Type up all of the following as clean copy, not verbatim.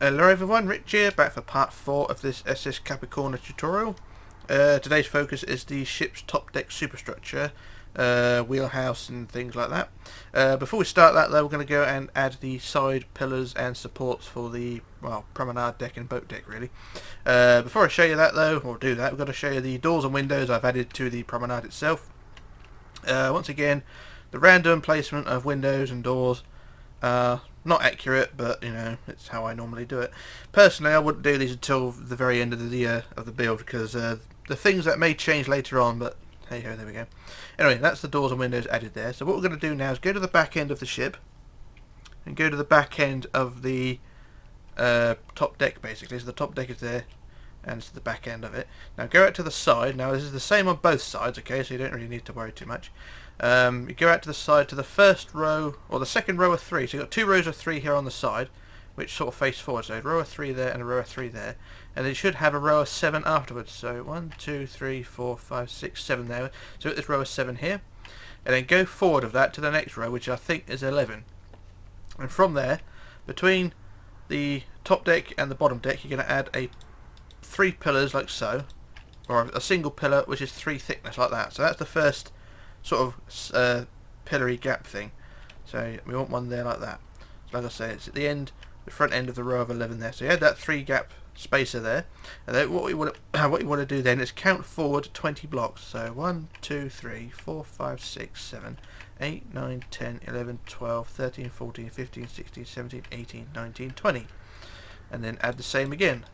Hello everyone, Rich here, back for part 4 of this SS Cap Arcona tutorial. Today's focus is the ship's top deck superstructure, wheelhouse and things like that. Before we start that though, we're going to go and add the side pillars and supports for the, well, promenade deck and boat deck really. Before I show you that though, or do that, we've got to show you the doors and windows I've added to the promenade itself. Once again, the random placement of windows and doors not accurate, but you know, it's how I normally do it. Personally, I wouldn't do these until the very end of the build because the things that may change later on. But hey ho, there we go. Anyway, that's the doors and windows added there. So what we're going to do now is go to the back end of the ship and go to the back end of the top deck. Basically, so the top deck is there, and it's the back end of it. Now go out to the side. Now this is the same on both sides, okay? So you don't really need to worry too much. You go out to the side to the first row, or the second row of 3. So you've got 2 rows of 3 here on the side, which sort of face forward. So a row of 3 there and a row of 3 there. And it should have a row of 7 afterwards. So 1, 2, 3, 4, 5, 6, 7 there. So we've got this row of 7 here. And then go forward of that to the next row, which I think is 11. And from there, between the top deck and the bottom deck, you're going to add 3 pillars like so. Or a single pillar, which is 3 thickness like that. So that's the first sort of pillory gap thing. So we want one there like that. So like I say, it's at the end, the front end of the row of 11 there. So you had that 3 gap spacer there, and then what you want to do then is count forward 20 blocks. So 1, 2, 3, 4, 5, 6, 7, 8, 9, 10, 11, 12, 13, 14, 15, 16, 17, 18, 19, 20, and then add the same again.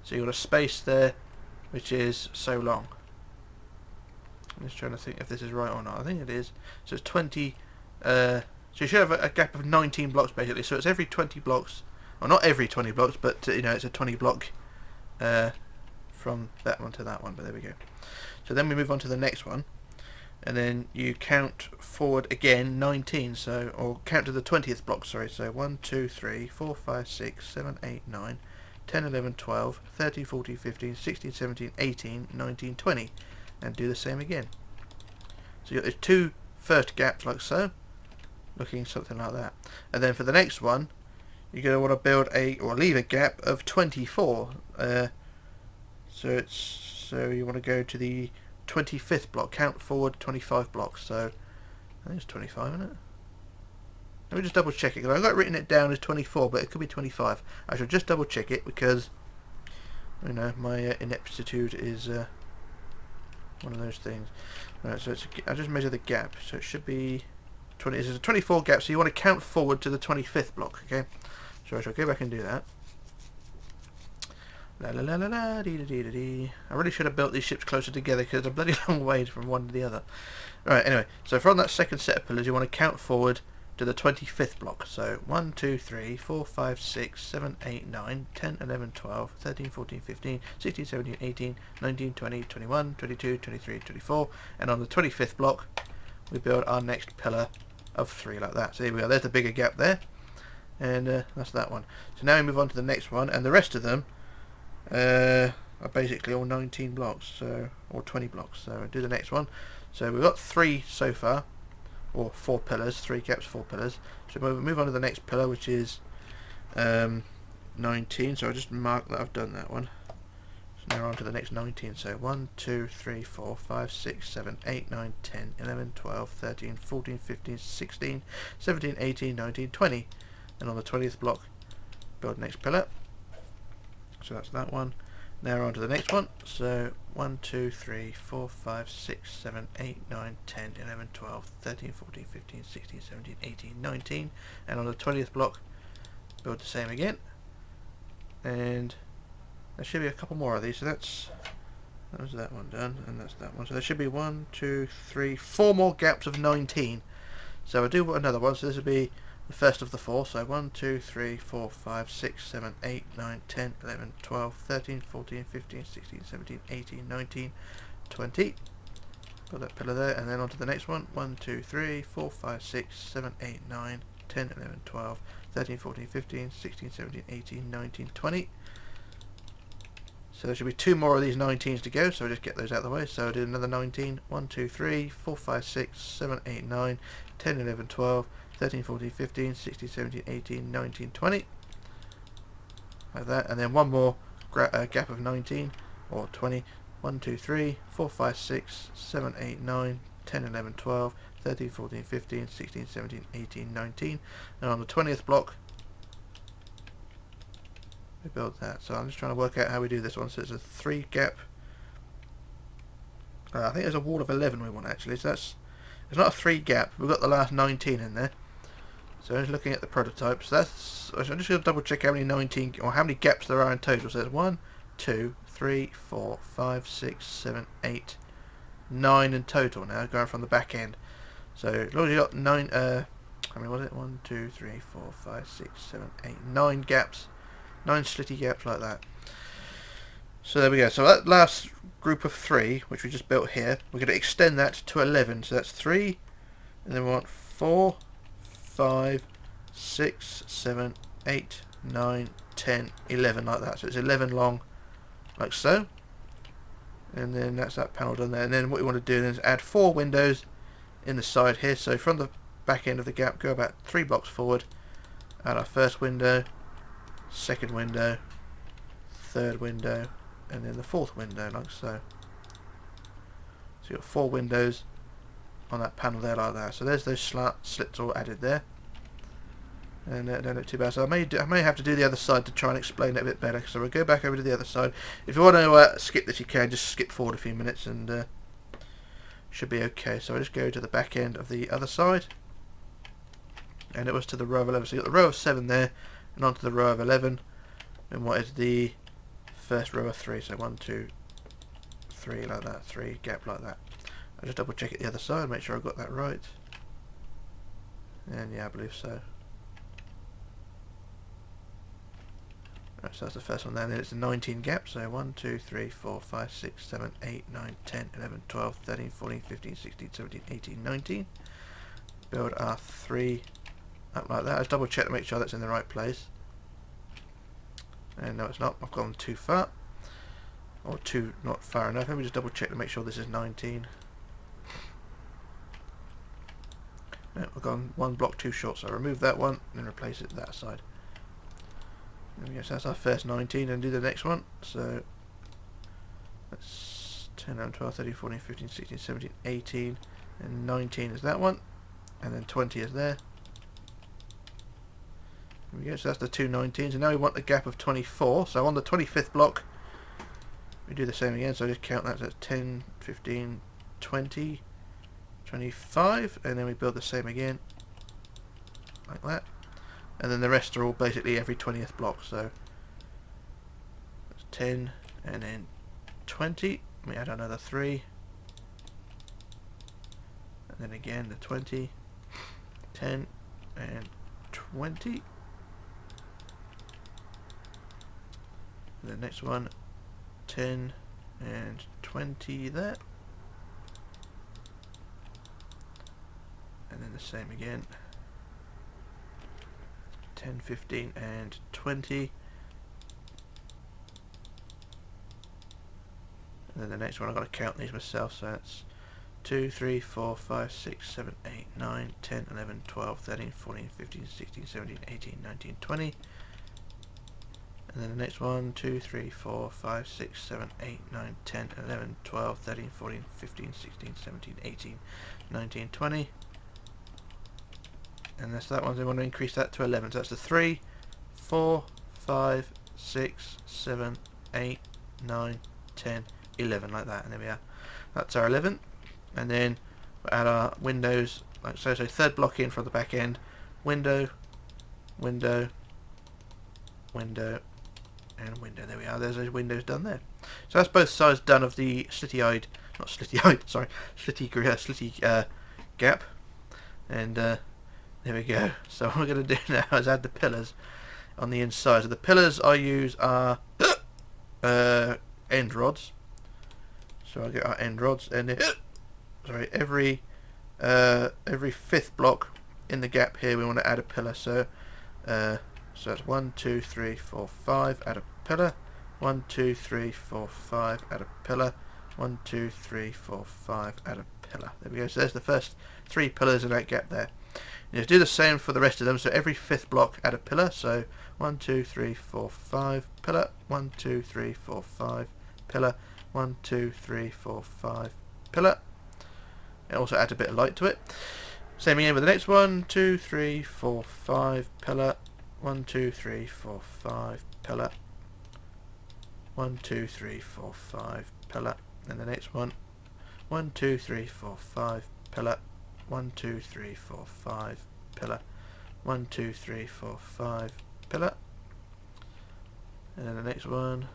So you've got a space there which is so long. I'm just trying to think if this is right or not. I think it is. So it's 20. So you should have a gap of 19 blocks basically. So it's every 20 blocks, or not every 20 blocks, but you know, it's a 20 block from that one to that one. But there we go. So then we move on to the next one, and then you count forward again 19. So, or count to the 20th block. Sorry. So 1, 2, 3, 4, 5, 6, 7, 8, 9, 10, 11, 12, 13, 14, 15, 16, 17, 18, 19, 20. And do the same again. So you've got these 2 first gaps like so, looking something like that. And then for the next one, you're going to want to build or leave a gap of 24. So you want to go to the 25th block. Count forward 25 blocks. So I think it's 25, isn't it? Let me just double check it, because I've got written it down as 24, but it could be 25. I should just double check it because you know my ineptitude is one of those things. Right, so I just measure the gap, so it should be 20. This is a 24 gap, so you want to count forward to the 25th block, okay? So I shall go back and do that. La la la la la dee dee dee dee. I really should have built these ships closer together because they're a bloody long way from one to the other. Right, anyway, so from that second set of pillars, you want to count forward to the 25th block. So 1, 2, 3, 4, 5, 6, 7, 8, 9, 10, 11, 12, 13, 14, 15, 16, 17, 18, 19, 20, 21, 22, 23, 24, and on the 25th block we build our next pillar of 3 like that. So here we are, there's the bigger gap there, and that's that one. So now we move on to the next one, and the rest of them are basically all 19 blocks, so, or 20 blocks. So I'll do the next one. So we've got 3 so far, or 4 pillars, 3 gaps, 4 pillars. So we'll move on to the next pillar, which is 19. So I'll just mark that I've done that one. So now we're on to the next 19. So 1, 2, 3, 4, 5, 6, 7, 8, 9, 10, 11, 12, 13, 14, 15, 16, 17, 18, 19, 20. And on the 20th block, build next pillar. So that's that one. Now we're on to the next one. So 1, 2, 3, 4, 5, 6, 7, 8, 9, 10, 11, 12, 13, 14, 15, 16, 17, 18, 19. And on the 20th block, build the same again. And there should be a couple more of these. So that was that one done, and that's that one. So there should be 1, 2, 3, 4 more gaps of 19. So I do another one. So this will be the first of the 4. So 1, 2, 3, 4, 5, 6, 7, 8, 9, 10, 11, 12, 13, 14, 15, 16, 17, 18, 19, 20. Put that pillar there, and then on to the next one. 1, 2, 3, 4, 5, 6, 7, 8, 9, 10, 11, 12, 13, 14, 15, 16, 17, 18, 19, 20. So there should be 2 more of these 19s to go, so I'll just get those out of the way. So I'll do another 19. 1, 2, 3, 4, 5, 6, 7, 8, 9, 10, 11, 12, 13, 14, 15, 16, 17, 18, 19, 20. like that, and then one more gap of 19 or 20. 1, 2, 3, 4, 5, 6, 7, 8, 9, 10, 11, 12, 13, 14, 15, 16, 17, 18, 19, and on the 20th block we build that. So I'm just trying to work out how we do this one. So it's a 3 gap. I think there's a wall of 11 we want actually. So it's not a 3 gap. We've got the last 19 in there. So I'm just looking at the prototype. So I'm just going to double check how many 19 or how many gaps there are in total. So there's 1, 2, 3, 4, 5, 6, 7, 8, 9 in total now, going from the back end. So as long as you got 9, how many was it? 1, 2, 3, 4, 5, 6, 7, 8, 9 gaps, 9 slitty gaps like that. So there we go. So that last group of 3, which we just built here, we're going to extend that to 11. So that's 3, and then we want 4, 5, 6, 7, 8, 9, 10, 11 like that. So it's 11 long, like so, and then that's that panel done there. And then what we want to do is add 4 windows in the side here. So from the back end of the gap, go about 3 blocks forward, add our first window, second window, third window, and then the 4th window, like so. So you've got 4 windows on that panel there like that. So there's those slits all added there. And don't look too bad. So I may have to do the other side to try and explain it a bit better. So we'll go back over to the other side. If you want to skip this, you can just skip forward a few minutes and should be okay. So I'll just go to the back end of the other side, and it was to the row of 11. So you got the row of 7 there, and onto the row of 11. And what is the first row of 3? So 1, 2, 3 like that. 3 gap like that. I'll just double check it the other side, make sure I got that right. And yeah, I believe so. So that's the first one there, and then it's a 19 gap, so 1, 2, 3, 4, 5, 6, 7, 8, 9, 10, 11, 12, 13, 14, 15, 16, 17, 18, 19. Build our 3 up like that. I just double check to make sure that's in the right place. And no, it's not. I've gone too far. Or not far enough. Let me just double check to make sure this is 19. No, I've gone 1 block too short, so I remove that one and then replace it that side. There we go, so that's our first 19, and do the next one. So that's 10, 11, 12, 13, 14, 15, 16, 17, 18, and 19 is that one, and then 20 is there. There we go, so that's the 2 19s, and now we want a gap of 24. So on the 25th block we do the same again, so I just count that, so that's 10, 15, 20, 25, and then we build the same again, like that. And then the rest are all basically every 20th block, so that's 10, and then 20, we add another 3, and then again the 20, 10, and 20, and the next one, 10, and 20 there, and then the same again. 10, 15, and 20. And then the next one, I've got to count these myself, so that's 2, 3, 4, 5, 6, 7, 8, 9, 10, 11, 12, 13, 14, 15, 16, 17, 18, 19, 20. And then the next one, 2, 3, 4, 5, 6, 7, 8, 9, 10, 11, 12, 13, 14, 15, 16, 17, 18, 19, 20. And that's that one, so we want to increase that to 11. So that's the 3, 4, 5, 6, 7, 8, 9, 10, 11, like that. And there we are. That's our 11. And then we'll add our windows, like so. So third block in from the back end. Window, window, window, and window. There we are. There's those windows done there. So that's both sides done of the slitty gap. And there we go. So what we're going to do now is add the pillars on the inside. So the pillars I use are end rods. So I get our end rods, and every 5th block in the gap here we want to add a pillar. So so that's 1, 2, 3, 4, 5. Add a pillar. 1, 2, 3, 4, 5. Add a pillar. 1, 2, 3, 4, 5. Add a pillar. There we go. So there's the first 3 pillars in that gap there. You do the same for the rest of them. So every fifth block add a pillar. So 1, 2, 3, 4, 5 pillar. 1, 2, 3, 4, 5 pillar. 1, 2, 3, 4, 5 pillar. It also adds a bit of light to it. Same again with the next one. 2, 3, 4, 5 pillar. 1, 2, 3, 4, 5 pillar. 1, 2, 3, 4, 5 pillar. And the next one. 1, 2, 3, 4, 5 pillar. 1, 2, 3, 4, 5 pillar. 1, 2, 3, 4, 5 pillar. And then the next one.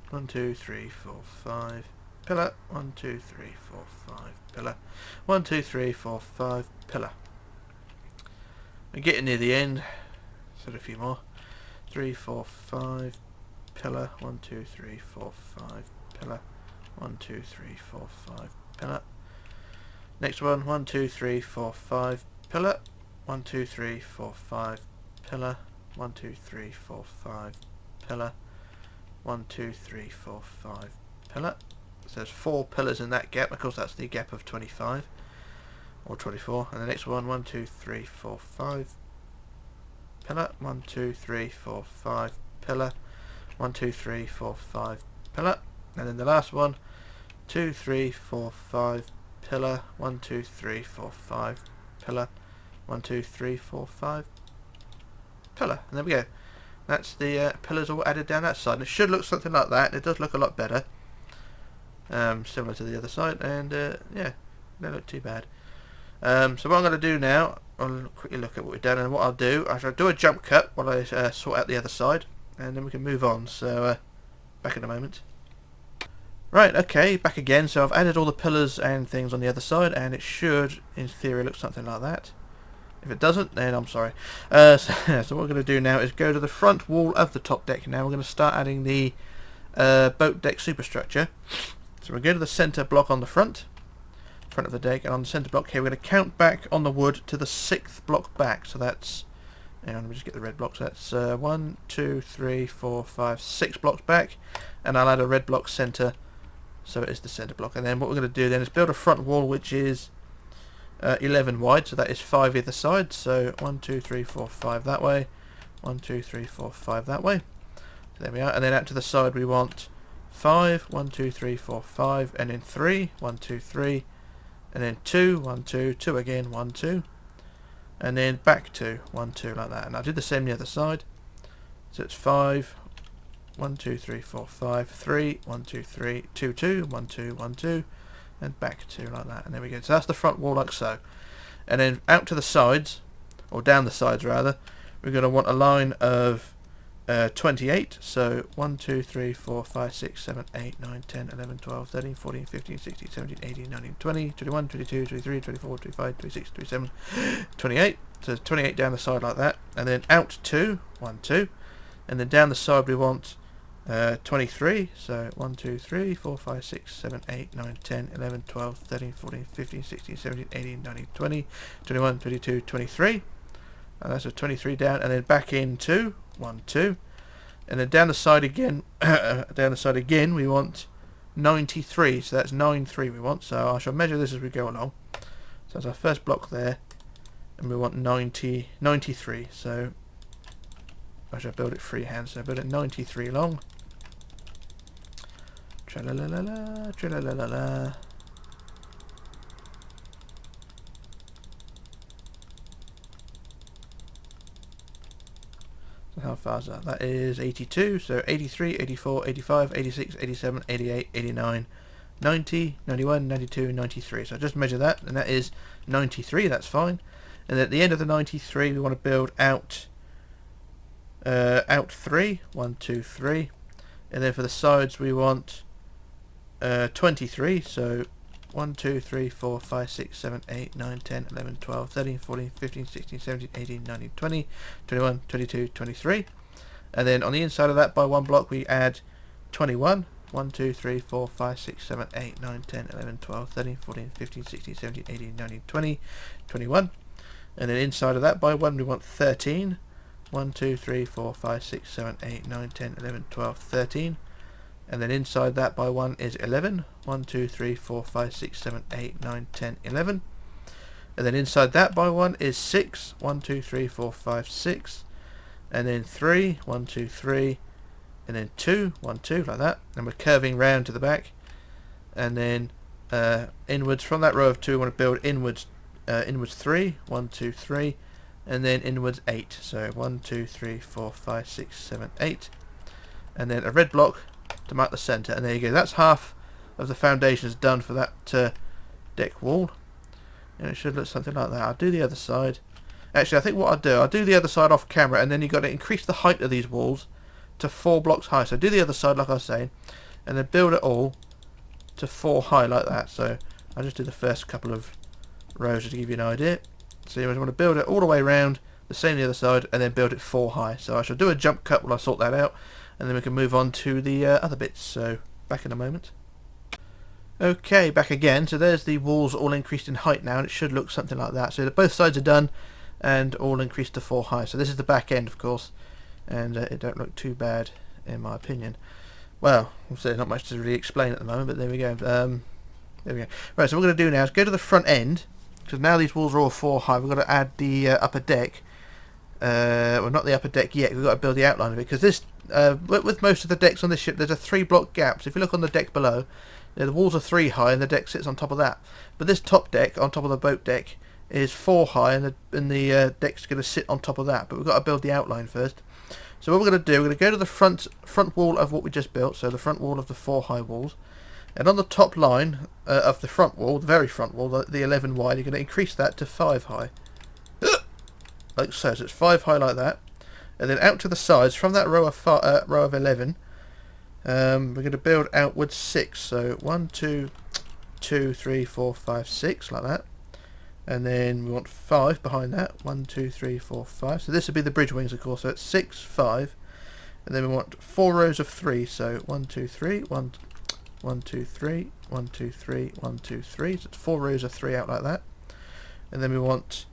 1, 2, 3, 4, 5 pillar. 1, 2, 3, 4, 5 pillar. 1, 2, 3, 4, 5 pillar. We're getting near the end. So a few more. 3, 4, 5 pillar. 1, 2, 3, 4, 5 pillar. 1, 2, 3, 4, 5 pillar. Next one. 1, 2, 3, 4, 5 pillar. 1, 2, 3, 4, 5 pillar. 1, 2, 3, 4, 5 pillar. 1, 2, 3, 4, 5 pillar. So there's 4 pillars in that gap. Of course, that's the gap of 25 or 24. And the next one. 1, 2, 3, 4, 5 pillar. 1, 2, 3, 4, 5 pillar. 1, 2, 3, 4, 5 pillar. And then the last one. 2, 3, 4, 5 pillar. 1, 2, 3, 4, 5 pillar. 1, 2, 3, 4, 5 pillar. And there we go. That's the pillars all added down that side. And it should look something like that. It does look a lot better. Similar to the other side. And yeah, they look too bad. So what I'm going to do now, I'll quickly look at what we've done. And what I'll do, I shall do a jump cut while I sort out the other side. And then we can move on. So back in a moment. Right, okay, back again. So I've added all the pillars and things on the other side, and it should, in theory, look something like that. If it doesn't, then I'm sorry. So what we're going to do now is go to the front wall of the top deck. Now we're going to start adding the boat deck superstructure. So we're going to the centre block on the front of the deck, and on the centre block here we're going to count back on the wood to the 6th block back. So that's, hang on, let me just get the red blocks. That's 1, 2, 3, 4, 5, 6 blocks back, and I'll add a red block centre. So it is the centre block. And then what we're going to do then is build a front wall which is 11 wide. So that is 5 either side. So 1, 2, 3, 4, 5 that way. 1, 2, 3, 4, 5 that way. So there we are. And then out to the side we want 5. 1, 2, 3, 4, 5. And then 3. 1, 2, 3. And then 2. 1, 2. 2 again. 1, 2. And then back 2. 1, 2 like that. And I'll do the same the other side. So it's 5. 1, 2, 3, 4, 5, 3, 1, 2, 3, 2, 2, 1, 2, 1, 2, and back 2 like that. And there we go. So that's the front wall like so. And then out to the sides, or down the sides rather, we're going to want a line of 28. So 1, 2, 3, 4, 5, 6, 7, 8, 9, 10, 11, 12, 13, 14, 15, 16, 17, 18, 19, 20, 21, 22, 23, 24, 25, 26, 27, 28. So 28 down the side like that. And then out 2, 1, 2. And then down the side we want 23, so 1, 2, 3, 4, 5, 6, 7, 8, 9, 10, 11, 12, 13, 14, 15, 16, 17, 18, 19, 20, 21, 22, 23. And that's a 23 down, and then back in 2, 1, 2. And then down the side again, we want 93, so that's 9, 3 we want. So I shall measure this as we go along. So that's our first block there, and we want 93. So I shall build it freehand, so I build it 93 long. Tra-la-la-la-la, tra-la-la-la-la. So how far is that? That is 82, so 83, 84, 85, 86, 87, 88, 89, 90, 91, 92, 93. So I just measure that, and that is 93, that's fine. And at the end of the 93 we want to build out 3, 1, 2, 3, and then for the sides we want 23, so 1, 2, 3, 4, 5, 6, 7, 8, 9, 10, 11, 12, 13, 14, 15, 16, 17, 18, 19, 20, 21, 22, 23. And then on the inside of that by one block we add 21. 1, 2, 3, 4, 5, 6, 7, 8, 9, 10, 11, 12, 13, 14, 15, 16, 17, 18, 19, 20, 21. And then inside of that by one we want 13. 1, 2, 3, 4, 5, 6, 7, 8, 9, 10, 11, 12, 13. And then inside that by 1 is 11. 1, 2, 3, 4, 5, 6, 7, 8, 9, 10, 11. and then inside that by 1 is 6. 1, 2, 3, 4, 5, 6, and then 3, 1, 2, 3, and then 2, 1, 2, like that, and we're curving round to the back, and then inwards from that row of 2 we want to build inwards 3, 1, 2, 3, and then inwards 8. So 1, 2, 3, 4, 5, 6, 7, 8, and then a red block to mark the centre, and there you go. That's half of the foundations done for that deck wall, and it should look something like that. I'll do the other side. Actually, I think what I'll do the other side off camera, and then you've got to increase the height of these walls to 4 blocks high. So do the other side like I was saying, and then build it all to 4 high like that. So I'll just do the first couple of rows just to give you an idea. So you want to build it all the way around, the same the other side, and then build it 4 high. So I shall do a jump cut while I sort that out, and then we can move on to the other bits. So back in a moment. Okay, back again. So there's the walls all increased in height now, and it should look something like that. So both sides are done and all increased to 4 high. So this is the back end, of course, and it don't look too bad in my opinion. Well, there's not much to really explain at the moment, but there we go. There we go. Right, so what we're going to do now is go to the front end, because now these walls are all 4 high. We've got to add the upper deck. Well, not the upper deck yet. We've got to build the outline of it, because this, with most of the decks on this ship, there's a 3-block gap. So if you look on the deck below, the walls are 3 high, and the deck sits on top of that. But this top deck, on top of the boat deck, is 4 high, and the deck's going to sit on top of that. But we've got to build the outline first. So what we're going to do, we're going to go to the front wall of what we just built, so the front wall of the 4 high walls, and on the top line of the front wall, the very front wall, the 11 wide, you're going to increase that to 5 high, like so. So it's 5 high like that, and then out to the sides from that row of 11, we're going to build outwards 6. So 1, 2, 2, 3, 4, 5, 6 like that. And then we want 5 behind that. 1, 2, 3, 4, 5. So this would be the bridge wings, of course. So it's 6, 5. And then we want 4 rows of 3. So 1, 2, 3, 1, 1, 2, 3, 1, 2, 3, 1, 2, 3. So it's 4 rows of 3 out like that. And then we want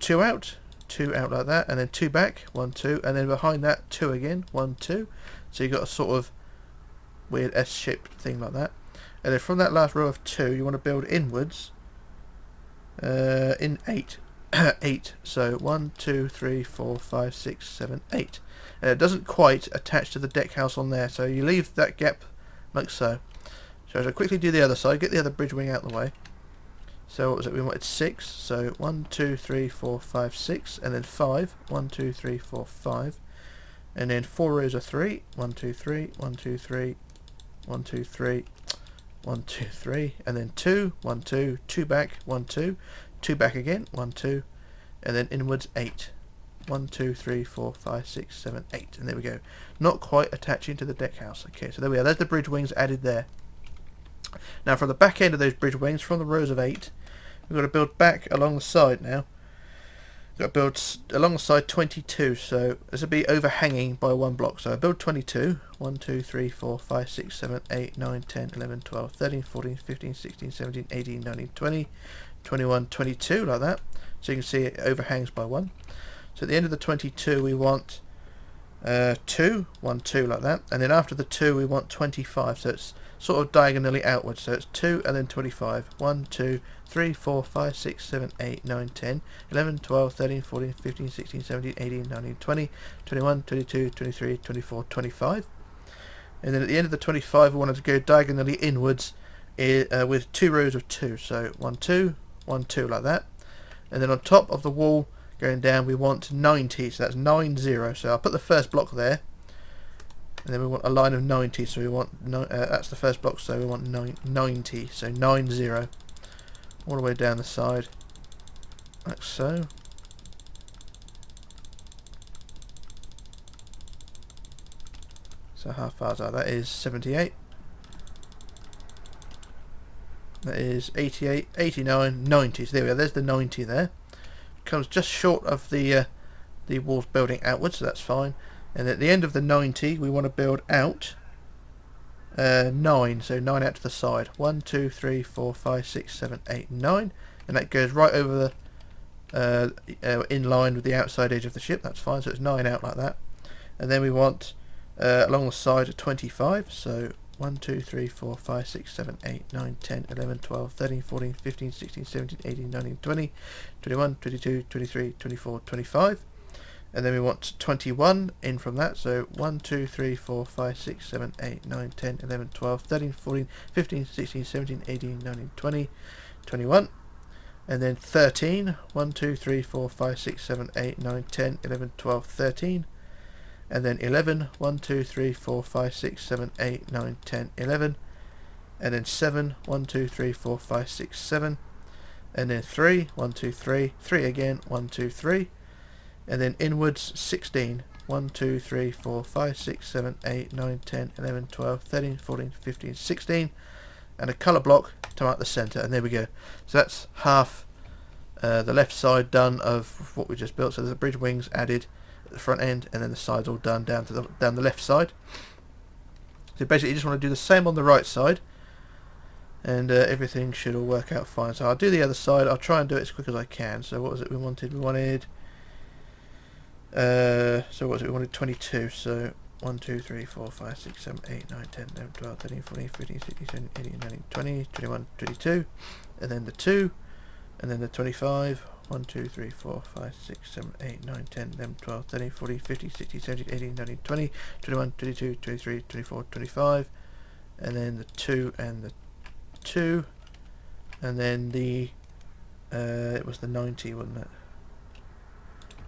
2 out like that. And then 2 back, 1, 2. And then behind that, 2 again, 1, 2. So you've got a sort of weird S-shaped thing like that. And then from that last row of 2, you want to build inwards. In 8. 8. So 1, 2, 3, 4, 5, 6, 7, 8. And it doesn't quite attach to the deck house on there, so you leave that gap like so. So I shall quickly do the other side, get the other bridge wing out of the way. So what was it? We wanted 6. So 1, 2, 3, 4, 5, 6, and then 5. 1, 2, 3, 4, 5. And then 4 rows of 3. 1, 2, 3, 1, 2, 3, 1, 2, 3. 1, 2, 3, and then 2, 1, 2, 2 back, 1, 2, 2 back again, 1, 2, and then inwards 8. 1, 2, 3, 4, 5, 6, 7, 8, and there we go. Not quite attaching to the deck house. Okay, so there we are. There's the bridge wings added there. Now from the back end of those bridge wings, from the rows of 8, we've got to build back along the side now. We've got to build along the side 22, so this will be overhanging by 1 block. So I build 22. 1, 2, 3, 4, 5, 6, 7, 8, 9, 10, 11, 12, 13, 14, 15, 16, 17, 18, 19, 20, 21, 22, like that. So you can see it overhangs by 1. So at the end of the 22 we want 2, 1, 2 like that. And then after the 2 we want 25. So it's sort of diagonally outwards. So it's 2 and then 25. 1, 2, 3, 4, 5, 6, 7, 8, 9, 10, 11, 12, 13, 14, 15, 16, 17, 18, 19, 20, 21, 22, 23, 24, 25. And then at the end of the 25 we wanted to go diagonally inwards with 2 rows of 2. So 1, 2, 1, 2 like that. And then on top of the wall going down we want 90. So that's 9, 0. So I'll put the first block there. And then we want a line of 90. So we want, that's the first block, so we want 90. So 9, 0. All the way down the side. Like so. So how far is that? That is 78. That is 88, 89, 90. So there we go. There's the 90 there. Comes just short of the walls building outwards, so that's fine. And at the end of the 90, we want to build out 9. So 9 out to the side. 1, 2, 3, 4, 5, 6, 7, 8, 9. And that goes right over the in line with the outside edge of the ship. That's fine. So it's 9 out like that. And then we want along the side 25. So 1, 2, 3, 4, 5, 6, 7, 8, 9, 10, 11, 12, 13, 14, 15, 16, 17, 18, 19, 20, 21, 22, 23, 24, 25. And then we want 21 in from that, so 1, 2, 3, 4, 5, 6, 7, 8, 9, 10, 11, 12, 13, 14, 15, 16, 17, 18, 19, 20, 21. And then 13, 1, 2, 3, 4, 5, 6, 7, 8, 9, 10, 11, 12, 13. And then 11, 1, 2, 3, 4, 5, 6, 7, 8, 9, 10, 11. And then 7, 1, 2, 3, 4, 5, 6, 7. And then 3, 1, 2, 3, 3 again, 1, 2, 3. And then inwards 16, 1, 2, 3, 4, 5, 6, 7, 8, 9, 10, 11, 12, 13, 14, 15, 16. And a colour block to mark the centre, and there we go. So that's half the left side done of what we just built. So there's the bridge wings added at the front end, and then the sides all done down the left side. So basically you just want to do the same on the right side, and everything should all work out fine. So I'll do the other side. I'll try and do it as quick as I can. So what was it we wanted? We wanted so what was it? We wanted 22. So 1, 2, 3, 4, 5, 6, 7, 8, 9, 10, 11, 12, 13, 14, 15, 16, 17, 18, 19, 20, 21, 22, and then the 2, and then the 25, 1, 2, 3, 4, 5, 6, 7, 8, 9, 10, 11, 12, 13, 14, 15, 16, 17, 18, 19, 20, 21, 22, 23, 24, 25, and then the 2 and the 2, and then the, it was the 90, wasn't it?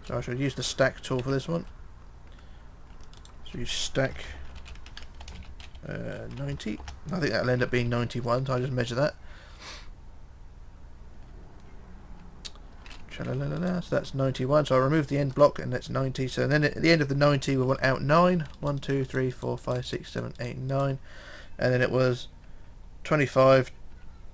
So I should use the stack tool for this one. So you stack 90. I think that'll end up being 91, so I just measure that. So that's 91. So I remove the end block, and that's 90. So then at the end of the 90, we want out 9. 1, 2, 3, 4, 5, 6, 7, 8, 9. And then it was 25,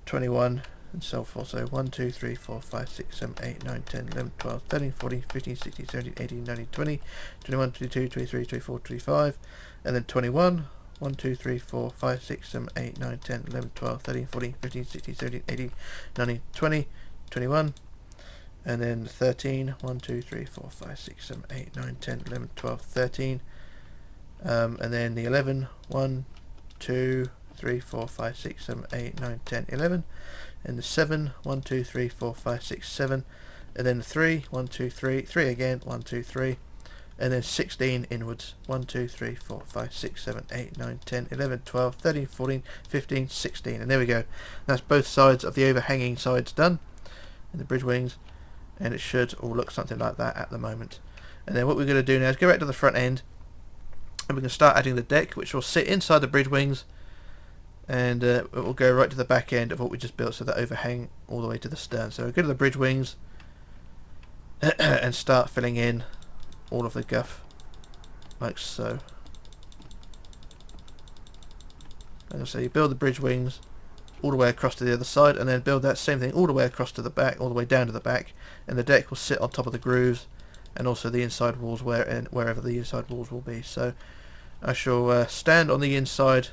21, and so forth. So 1, 2, 3, 4, 5, 6, 7, 8, 9, 10, 11, 12, 13, 14, 15, 16, 17, 18, 19, 20, 21, 22, 23, 24, 25, and then 21. 1, 2, 3, 4, 5, 6, 7, 8, 9, 10, 11, 12, 13, 14, 15, 16, 17, 18, 19, 20, 21. And then 13, 1, 2, 3, 4, 5, 6, 7, 8, 9, 10, 11, 12, 13. And then the 11, 1, 2, 3, 4, 5, 6, 7, 8, 9, 10, 11. And the 7, 1, 2, 3, 4, 5, 6, 7. And then the 3, 1, 2, 3, 3 again, 1, 2, 3. And then 16 inwards, 1, 2, 3, 4, 5, 6, 7, 8, 9, 10, 11, 12, 13, 14, 15, 16. And there we go. That's both sides of the overhanging sides done, and the bridge wings. And it should all look something like that at the moment. And then what we're going to do now is go back to the front end, and we're going to start adding the deck, which will sit inside the bridge wings, and it will go right to the back end of what we just built, so that overhang all the way to the stern. So go to the bridge wings and start filling in all of the guff like so. And so you build the bridge wings all the way across to the other side, and then build that same thing all the way across to the back, all the way down to the back, and the deck will sit on top of the grooves, and also the inside walls wherever the inside walls will be. So I shall stand on the inside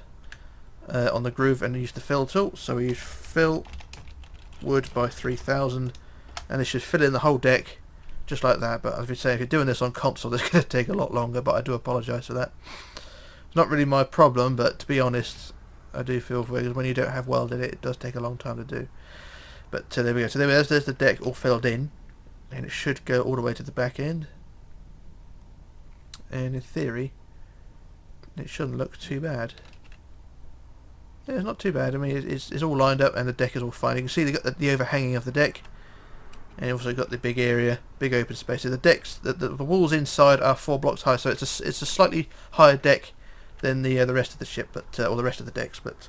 on the groove and use the fill tool. So we use fill wood by 3000, and this should fill in the whole deck just like that. But as we say, if you're doing this on console, it's going to take a lot longer, but I do apologise for that. It's not really my problem, but to be honest, I do feel for it, because when you don't have welded it does take a long time to do. But there we go. So there's the deck all filled in, and it should go all the way to the back end. And in theory, it shouldn't look too bad. Yeah, it's not too bad. I mean, it's all lined up, and the deck is all fine. You can see they got the overhanging of the deck, and you also got the big area, big open space. So the decks, the walls inside are 4 blocks high, so it's a slightly higher deck than the rest of the ship, but or the rest of the decks, but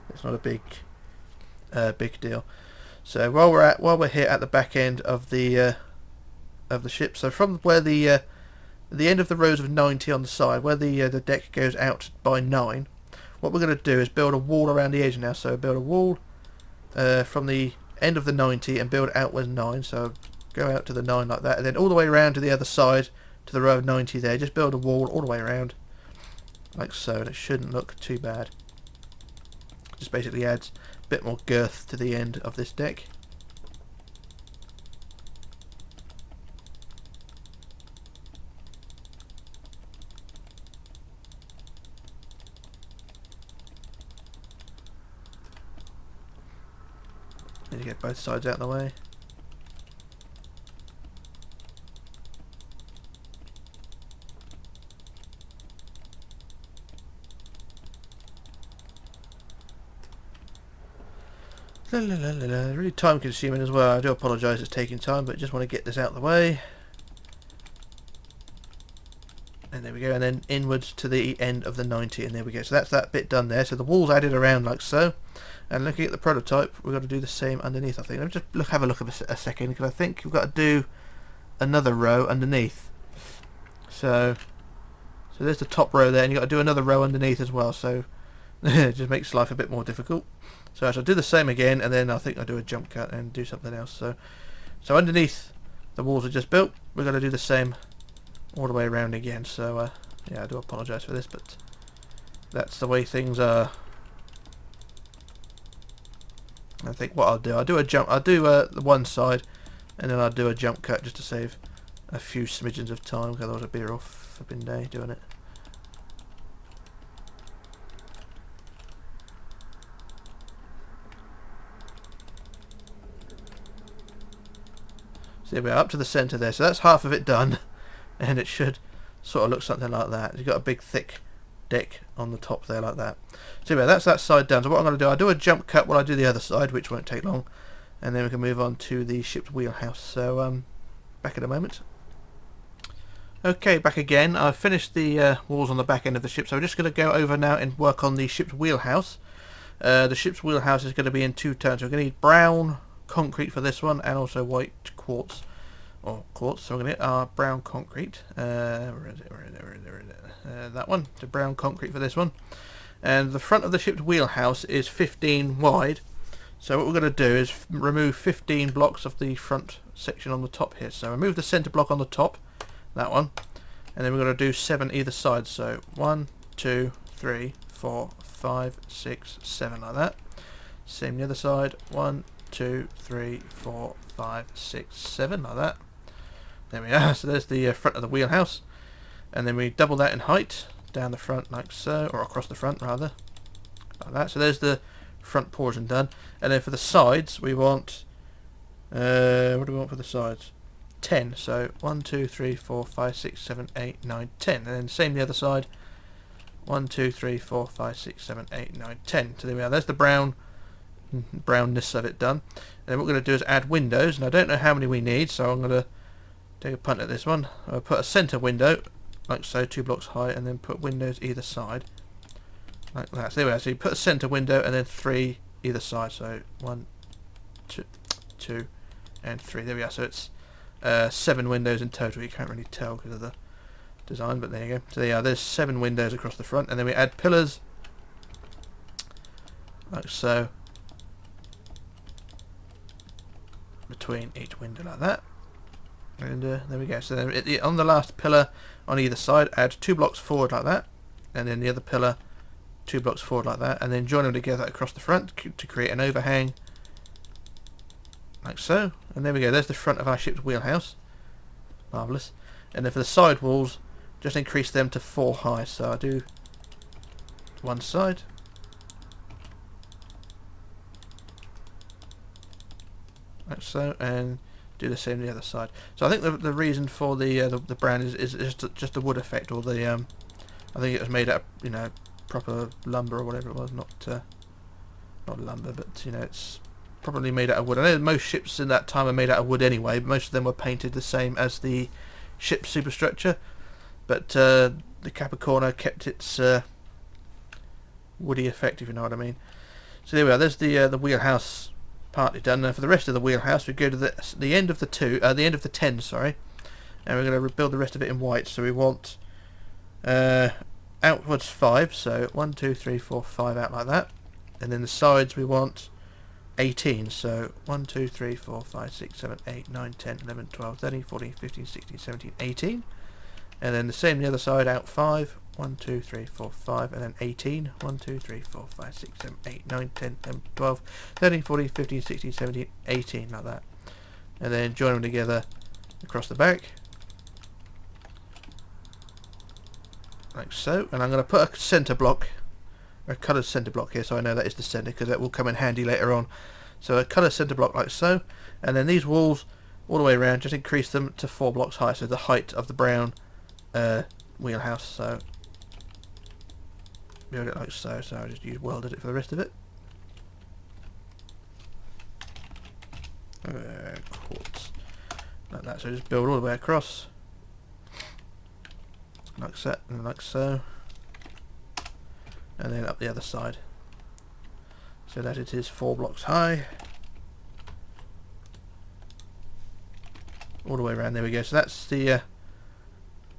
it's not a big deal. So while we're here at the back end of the ship, so from where the end of the rows of 90 on the side, where the deck goes out by 9, what we're going to do is build a wall around the edge now. So build a wall from the end of the 90 and build outwards 9. So go out to the 9 like that, and then all the way around to the other side to the row of 90 there. Just build a wall all the way around like so, and it shouldn't look too bad. Just basically adds a bit more girth to the end of this deck. you get both sides out of the way. Really time consuming as well. I do apologise it's taking time, but just want to get this out of the way. And there we go, and then inwards to the end of the 90, and there we go. So that's that bit done there. So the walls added around like so. And looking at the prototype, we've got to do the same underneath, I think. Let me just have a look at a second, because I think we've got to do another row underneath. So there's the top row there, and you've got to do another row underneath as well. So it just makes life a bit more difficult. So I shall do the same again, and then I think I'll do a jump cut and do something else. So underneath the walls are just built, we're going to do the same all the way around again. So yeah, I do apologise for this, but that's the way things are. I think what I'll do a jump. I'll do the one side, and then I'll do a jump cut just to save a few smidgens of time, because otherwise I'll be off flipping day doing it. So we're up to the centre there, so that's half of it done, and it should sort of look something like that. You've got a big thick deck on the top there like that. So yeah, that's that side done. So what I'm going to do, I'll do a jump cut while I do the other side, which won't take long, and then we can move on to the ship's wheelhouse. So back in a moment. Okay, back again. I've finished the walls on the back end of the ship, so we're just going to go over now and work on the ship's wheelhouse. The ship's wheelhouse is going to be in two tones. We're going to need brown concrete for this one, and also white quartz, or quartz. So we're going to get our brown concrete. Where is it? That one. The brown concrete for this one. And the front of the ship's wheelhouse is 15 wide. So what we're going to do is remove 15 blocks of the front section on the top here. So remove the centre block on the top, that one, and then we're going to do 7 either side. So 1, 2, 3, 4, 5, 6, 7, like that. Same the other side. 1, 2, 3, 4, 5, 6, 7, like that. There we are. So there's the front of the wheelhouse, and then we double that in height down the front like so, or across the front rather, like that. So there's the front portion done, and then for the sides we want what do we want for the sides? 10. So 1, 2, 3, 4, 5, 6, 7, 8, 9, 10, and then same the other side. 1, 2, 3, 4, 5, 6, 7, 8, 9, 10. So there we are. There's the brownness of it done. And then what we're going to do is add windows, and I don't know how many we need, so I'm going to take a punt at this one. I'll put a centre window like so, 2 blocks high, and then put windows either side like that. So there we are. So you put a centre window and then 3 either side. So 1, 2, and 3. There we are. So it's 7 windows in total. You can't really tell because of the design, but there you go. So there you are. There's 7 windows across the front, and then we add pillars like so between each window like that. And there we go. So then on the last pillar on either side, add 2 blocks forward like that, and then the other pillar 2 blocks forward like that, and then join them together across the front to create an overhang like so. And there we go. There's the front of our ship's wheelhouse. Marvellous. And then for the side walls, just increase them to 4 high. So I do one side, like so, and do the same the other side. So I think the reason for the brown is just the wood effect, or the I think it was made out of proper lumber or whatever it was, not lumber, but it's probably made out of wood. I know most ships in that time are made out of wood anyway, but most of them were painted the same as the ship's superstructure, but the Cap Arcona kept its woody effect, if you know what I mean. So there we are. There's the wheelhouse partly done. Now for the rest of the wheelhouse, we go to the end of the 10, sorry, and we're going to rebuild the rest of it in white. So we want outwards 5, so 1, 2, 3, 4, 5 out like that, and then the sides we want 18, so 1, 2, 3, 4, 5, 6, 7, 8, 9, 10, 11, 12, 13, 14, 15, 16, 17, 18, and then the same the other side, out 5, 1, 2, 3, 4, 5, and then 18, 1, 2, 3, 4, 5, 6, 7, 8, 9, 10, 11, 12, 13, 14, 15, 16, 17, 18, like that, and then join them together across the back like so. And I'm going to put a centre block, a coloured centre block here, so I know that is the centre, because that will come in handy later on So a colour centre block like so, and then these walls all the way around, just increase them to 4 blocks high, so the height of the brown wheelhouse. So build it like so. So I just welded it for the rest of it. Quartz like that. So just build all the way across, like so, and like so, and then up the other side, so that it is 4 blocks high, all the way around. There we go. So that's the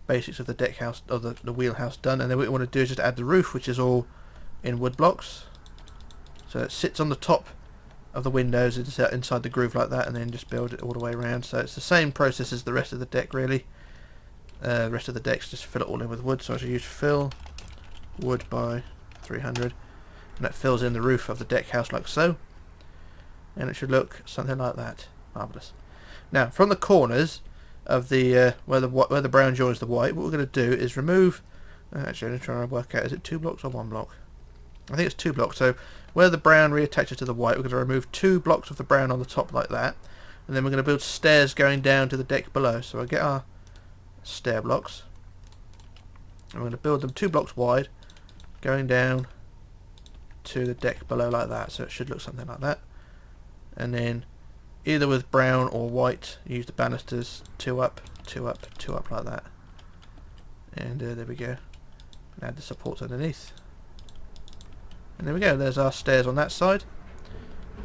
basics of the deck house, of the wheelhouse done. And then what we want to do is just add the roof, which is all in wood blocks. So it sits on the top of the windows inside the groove like that, and then just build it all the way around. So it's the same process as the rest of the deck, really. The rest of the decks, just fill it all in with wood. So I should use fill wood by 300, and that fills in the roof of the deck house like so, and it should look something like that. Marvellous. Now from the corners of the where the brown joins the white, what we're going to do is remove, actually I'm trying to work out, is it 2 blocks or 1 block? I think it's 2 blocks. So where the brown reattaches to the white, we're going to remove 2 blocks of the brown on the top like that, and then we're going to build stairs going down to the deck below. So I'll get our stair blocks, and we're going to build them 2 blocks wide, going down to the deck below like that. So it should look something like that. And then either with brown or white, use the banisters, 2 up, 2 up, 2 up like that. And there we go. And add the supports underneath. And there we go, there's our stairs on that side.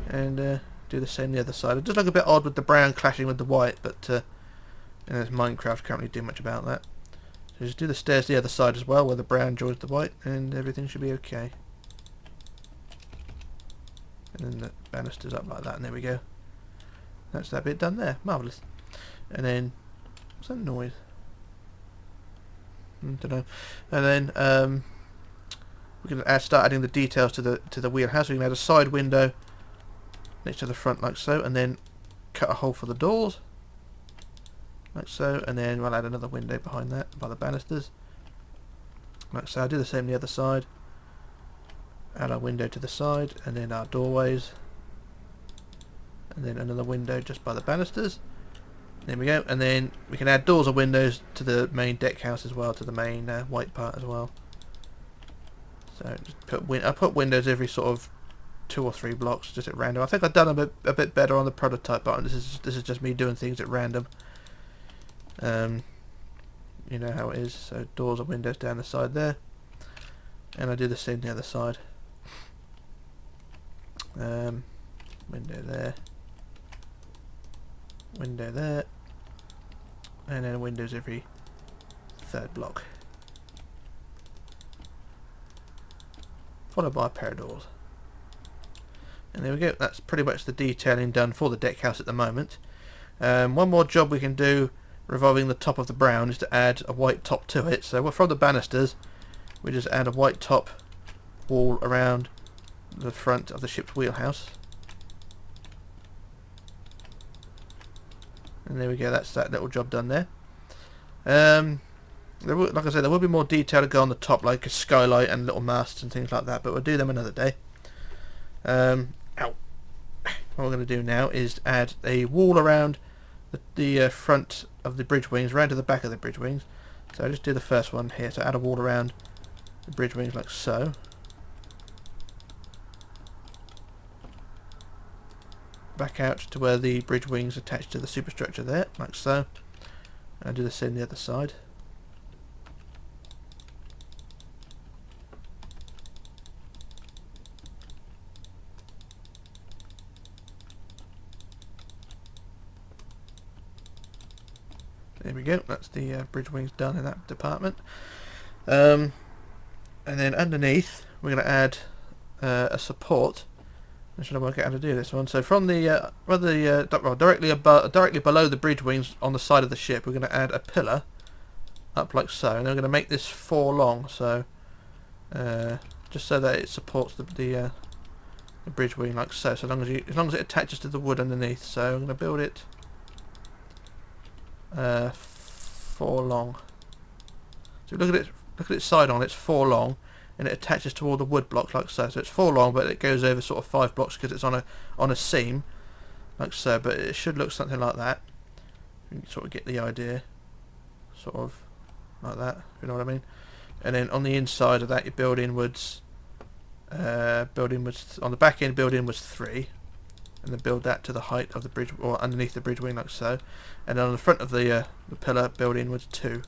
And do the same the other side. It does look a bit odd with the brown clashing with the white, but Minecraft can't really do much about that. So just do the stairs the other side as well, where the brown joins the white, and everything should be okay. And then the banisters up like that, and there we go. That's that bit done there. Marvellous. And then, what's that noise? I don't know. And then we're going to start adding the details to the wheelhouse. We can add a side window next to the front like so, and then cut a hole for the doors like so, and then we'll add another window behind that by the banisters like so. I'll do the same the other side. Add our window to the side, and then our doorways, and then another window just by the banisters. There we go. And then we can add doors or windows to the main deck house as well, to the main white part as well. So just I put windows every sort of 2 or 3 blocks, just at random. I think I've done a bit better on the prototype, but this is just me doing things at random. You know how it is. So doors or windows down the side there, and I do the same the other side. Window there, window there, and then windows every 3rd block, followed by a pair of doors. And there we go. That's pretty much the detailing done for the deck house at the moment. One more job we can do revolving the top of the brown is to add a white top to it. So from the banisters, we just add a white top wall around the front of the ship's wheelhouse. And there we go, that's that little job done there. Like I said, there will be more detail to go on the top, like a skylight and little masts and things like that, but we'll do them another day. What we're going to do now is add a wall around the front of the bridge wings, round to the back of the bridge wings. So I'll just do the first one here, so add a wall around the bridge wings like so. Back out to where the bridge wings attach to the superstructure there, like so. And I'll do the same the other side. There we go, that's the bridge wings done in that department. And then underneath we're going to add a support. I should work out how to do this one. So from the directly below the bridge wings on the side of the ship, we're going to add a pillar up like so, and then we're going to make this 4 long. So just so that it supports the bridge wing like so. So as long as it attaches to the wood underneath. So I'm going to build it 4 long. So look at its side on. It's 4 long, and it attaches to all the wood blocks like so. So it's 4 long, but it goes over sort of 5 blocks because it's on a seam like so. But it should look something like that. You can sort of get the idea, sort of like that, if you know what I mean. And then on the inside of that, you build inwards. On the back end, build inwards 3, and then build that to the height of the bridge, or underneath the bridge wing like so. And then on the front of the pillar, build inwards 2,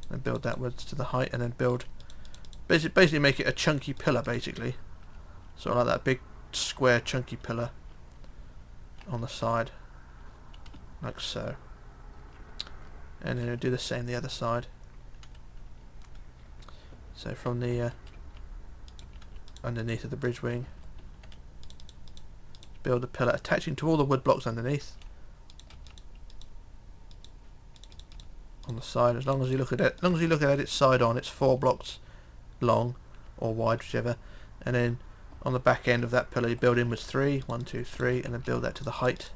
and build that wards to the height, and then build basically make it a chunky pillar, basically, sort of like that big square chunky pillar on the side like so. And then we'll do the same the other side. So from the underneath of the bridge wing, build a pillar attaching to all the wood blocks underneath on the side. As long as you look at it side on, it's 4 blocks long or wide, whichever. And then on the back end of that pillar, you build inwards 3, 1, 2, 3, and then build that to the height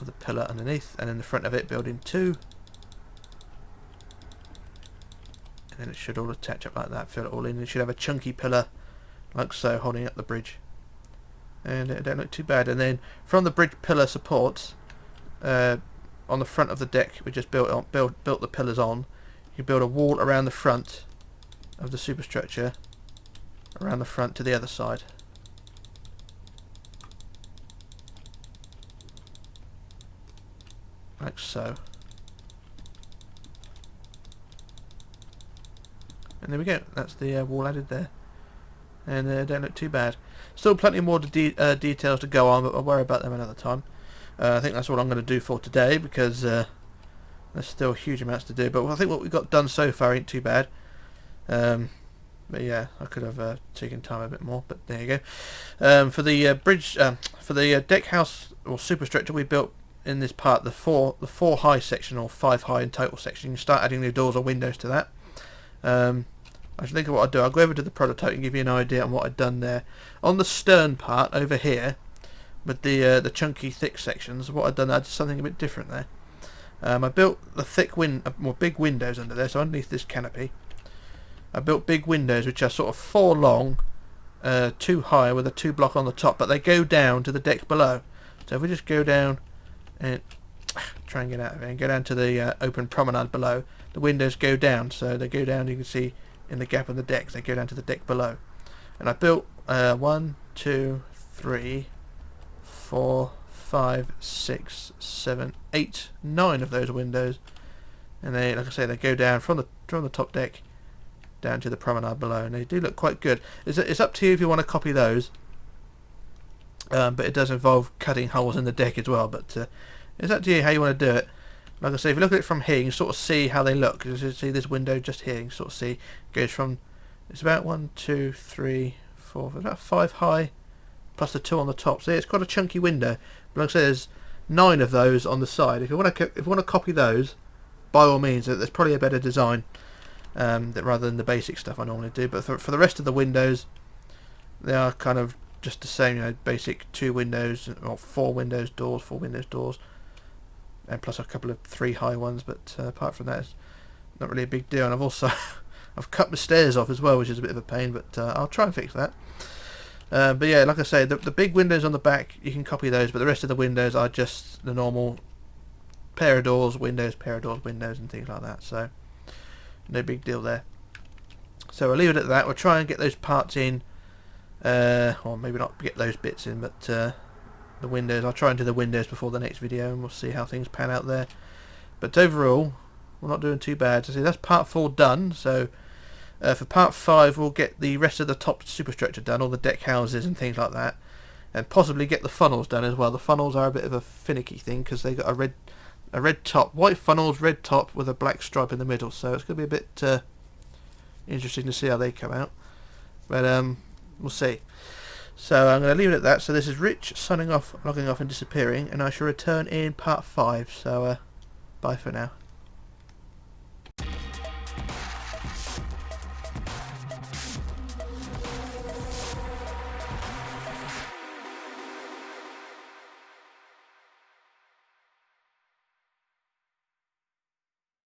of the pillar underneath. And in the front of it, build in 2. And then it should all attach up like that, fill it all in. It should have a chunky pillar like so, holding up the bridge. And it don't look too bad. And then from the bridge pillar supports, on the front of the deck we just built the pillars on, you build a wall around the front of the superstructure, around the front to the other side. Like so. And there we go, that's the wall added there. And don't look too bad. Still plenty more details to go on, but I'll worry about them another time. I think that's all I'm going to do for today, because there's still huge amounts to do. But I think what we've got done so far ain't too bad. But yeah, I could have taken time a bit more, but there you go. For the for the deck house or superstructure, we built in this part the four high section, or 5 high in total section. You can start adding new doors or windows to that. I should think of what I'd do. I'll go over to the prototype and give you an idea on what I'd done there. On the stern part over here, with the chunky thick sections, what I'd done, I did something a bit different there. I built the big windows under there, so underneath this canopy I built big windows which are sort of 4 long, 2 high with a 2 block on the top, but they go down to the deck below. So if we just go down and try and get out of it and go down to the open promenade below, the windows go down, so they go down, you can see in the gap of the decks, they go down to the deck below. And I built 1, 2, 3, 4, 5, 6, 7, 8, 9 of those windows, and they, like I say, they go down from the top deck down to the promenade below, and they do look quite good. It's up to you if you want to copy those, but it does involve cutting holes in the deck as well. But it's up to you how you want to do it. Like I say, if you look at it from here, you can sort of see how they look. You can see this window just here. You can sort of see it goes from, it's about 1, 2, 3, 4, about 5 high, plus the 2 on the top. So yeah, it's quite a chunky window. But like I say, there's 9 of those on the side. If you want to copy those, by all means, there's probably a better design rather than the basic stuff I normally do. But for the rest of the windows, they are kind of just the same. You know, basic 2 windows or 4 windows doors, 4 windows doors, and plus a couple of 3 high ones. But apart from that, it's not really a big deal. And I've cut the stairs off as well, which is a bit of a pain, but I'll try and fix that. But yeah, like I say, the big windows on the back, you can copy those, but the rest of the windows are just the normal pair of doors, windows, and things like that. So no big deal there. So I'll leave it at that. We'll try and get those parts in, or maybe not get those bits in, but the windows, I'll try and do the windows before the next video, and we'll see how things pan out there. But overall, we're not doing too bad. So see, that's part 4 done. So for part 5, we'll get the rest of the top superstructure done, all the deck houses and things like that, and possibly get the funnels done as well. The funnels are a bit of a finicky thing because they got a red top, white funnels, red top with a black stripe in the middle. So it's going to be a bit interesting to see how they come out. But we'll see. So I'm going to leave it at that. So this is Rich signing off, logging off and disappearing, and I shall return in part 5. So bye for now.